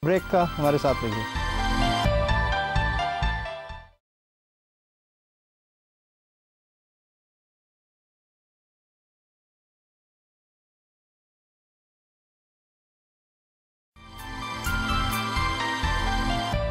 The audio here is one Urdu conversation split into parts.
بریک کا ہمارے ساتھ رہیے.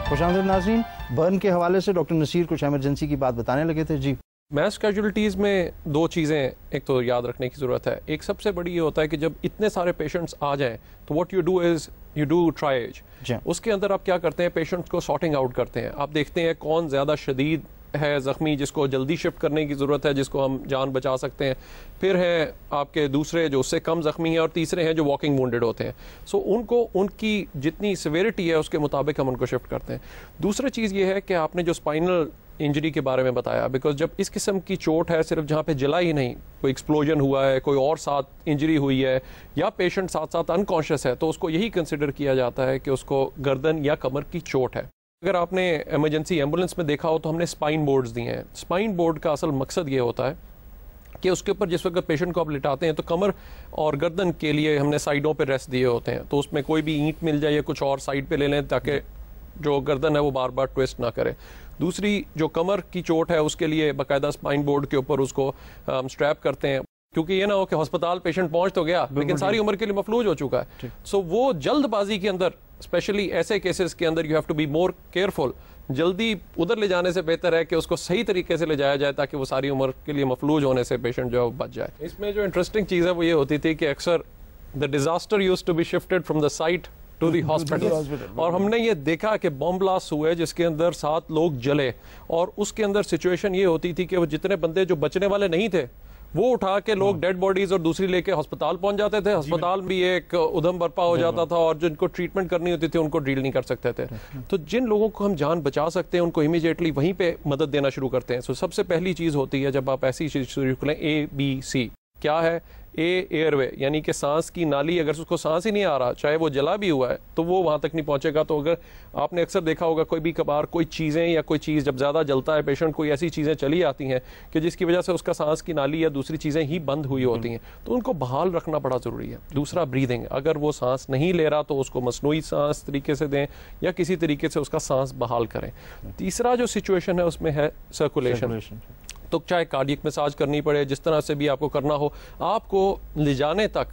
خوش آمدید ناظرین. برن کے حوالے سے ڈاکٹر نصیر کچھ ایمرجنسی کی بات بتانے لگے تھے. جی. میس کیجولیٹیز میں دو چیزیں ایک تو یاد رکھنے کی ضرورت ہے. ایک سب سے بڑی یہ ہوتا ہے کہ جب اتنے سارے پیشنٹس آ جائیں تو what you do is you do triage. اس کے اندر آپ کیا کرتے ہیں, پیشنٹس کو سارٹنگ آؤٹ کرتے ہیں. آپ دیکھتے ہیں کون زیادہ شدید ہے, زخمی, جس کو جلدی شفٹ کرنے کی ضرورت ہے, جس کو ہم جان بچا سکتے ہیں. پھر ہیں آپ کے دوسرے جو اس سے کم زخمی ہیں, اور تیسرے ہیں جو واکنگ وونڈیڈ ہوتے ہیں. سو ان کو ان کی جتنی سیویرٹی ہے اس کے مطابق ہم ان کو شفٹ کرتے ہیں. دوسری چیز یہ ہے کہ آپ نے جو اسپائنل انجری کے بارے میں بتایا, بیکاز جب اس قسم کی چوٹ ہے صرف جہاں پہ جلا ہی نہیں, کوئی ایکسپلوژن ہوا ہے, کوئی اور ساتھ انجری ہوئی ہے, یا پیشنٹ ساتھ ساتھ انکانشیس ہے, تو اس کو یہی کنسیڈر کیا جاتا ہے کہ اس کو گردن یا کمر کی چوٹ ہے. اگر آپ نے ایمرجنسی ایمبولینس میں دیکھا ہو تو ہم نے اسپائن بورڈز دیے ہیں. اسپائن بورڈ کا اصل مقصد یہ ہوتا ہے کہ اس کے اوپر جس وقت پیشنٹ کو آپ لٹاتے ہیں تو کمر اور گردن کے لیے ہم نے سائڈوں پہ ریسٹ دیے ہوتے ہیں, تو اس میں کوئی بھی اینٹ مل جائے یا کچھ اور سائڈ پہ لے لیں تاکہ جو گردن ہے وہ بار بار ٹویسٹ نہ کرے. دوسری جو کمر کی چوٹ ہے اس کے لیے باقاعدہ اسپائن بورڈ کے اوپر اس کو اسٹریپ کرتے ہیں, کیونکہ یہ نہ ہو کہ ہسپتال پیشنٹ پہنچ تو گیا لیکن ساری عمر کے لیے مفلوج ہو چکا ہے. سو وہ جلد بازی کے اندر, اسپیشلی ایسے کیسز کے اندر, you have to be more careful. جلدی ادھر لے جانے سے بہتر ہے کہ اس کو صحیح طریقے سے لے جایا جائے تاکہ وہ ساری عمر کے لیے مفلوج ہونے سے پیشنٹ جو بچ جائے. اس میں جو انٹرسٹنگ چیز ہے وہ یہ ہوتی تھی کہ اکثر the disaster used to be shifted from the site to the hospital, اور ہم نے یہ دیکھا کہ بم بلاسٹ ہوئے جس کے اندر 7 لوگ جلے, اور اس کے اندر سچویشن یہ ہوتی تھی کہ وہ جتنے بندے جو بچنے والے نہیں تھے وہ اٹھا کے لوگ ڈیڈ باڈیز اور دوسری لے کے ہسپتال پہنچ جاتے تھے. ہسپتال بھی ایک ادھم برپا ہو جاتا تھا, اور جن کو ٹریٹمنٹ کرنی ہوتی تھی ان کو ڈیل نہیں کر سکتے تھے. تو جن لوگوں کو ہم جان بچا سکتے ہیں ان کو امیجیٹلی وہیں پہ مدد دینا شروع کرتے ہیں. سو سب سے پہلی چیز ہوتی ہے جب آپ ایسی چیز شروع کریں, ABC کیا ہے؟ اے ایئر وے, یعنی کہ سانس کی نالی. اگر اس کو سانس ہی نہیں آ رہا, چاہے وہ جلا بھی ہوا ہے, تو وہ وہاں تک نہیں پہنچے گا. تو اگر آپ نے اکثر دیکھا ہوگا کوئی بھی کبھار کوئی چیزیں یا کوئی چیز جب زیادہ جلتا ہے پیشنٹ, کوئی ایسی چیزیں چلی آتی ہیں کہ جس کی وجہ سے اس کا سانس کی نالی یا دوسری چیزیں ہی بند ہوئی ہوتی ہیں, تو ان کو بحال رکھنا بڑا ضروری ہے. دوسرا بریدنگ, اگر وہ سانس نہیں لے رہا تو اس کو مصنوعی سانس طریقے سے دیں یا کسی طریقے سے اس کا سانس بحال کریں. تیسرا جو سچویشن ہے اس میں ہے سرکولیشن. تو چاہے کارڈیک مساج کرنی پڑے, جس طرح سے بھی آپ کو کرنا ہو, آپ کو لے جانے تک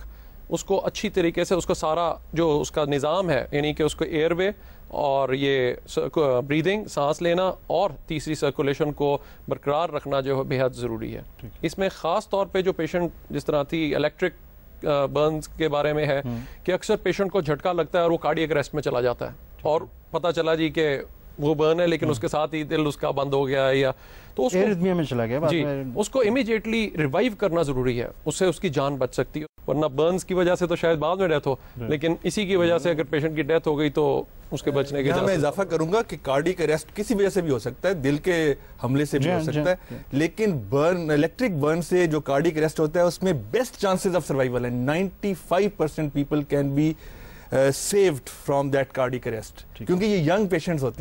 اس کو اچھی طریقے سے اس کو سارا جو اس کا نظام ہے, یعنی کہ اس کو ایئر وے اور یہ بریدنگ, سانس لینا, اور تیسری سرکولیشن کو برقرار رکھنا جو ہے بے حد ضروری ہے. اس میں خاص طور پہ جو پیشنٹ جس طرح تھی الیکٹرک برنز کے بارے میں ہے کہ اکثر پیشنٹ کو جھٹکا لگتا ہے اور وہ کارڈیک اریسٹ میں چلا جاتا ہے, اور پتہ چلا جی کہ وہ برن ہے لیکن اس کے ساتھ ہی دل اس کا بند ہو گیا ہے, یا تو اس کو میں چلا گیا. جی, اس کو امیجیٹلی ریوائیو کرنا ضروری ہے, اس سے اس کی جان بچ سکتی ہے. ورنہ برنز کی وجہ سے تو شاید بعد میں ڈیتھ ہو, لیکن اسی کی وجہ سے اگر پیشنٹ کی ڈیتھ ہو گئی تو اس کے بچنے کے. میں اضافہ کروں گا کہ کارڈیک اریسٹ کسی وجہ سے بھی ہو سکتا ہے, دل کے حملے سے بھی ہو سکتا ہے, لیکن برن, الیکٹرک برن سے جو کارڈیک اریسٹ ہوتا ہے اس میں بیسٹ چانسز آف سروائیول ہیں. 95% people can be saved from that cardiac arrest, کیونکہ یہ ینگ پیشنٹس ہوتے ہیں.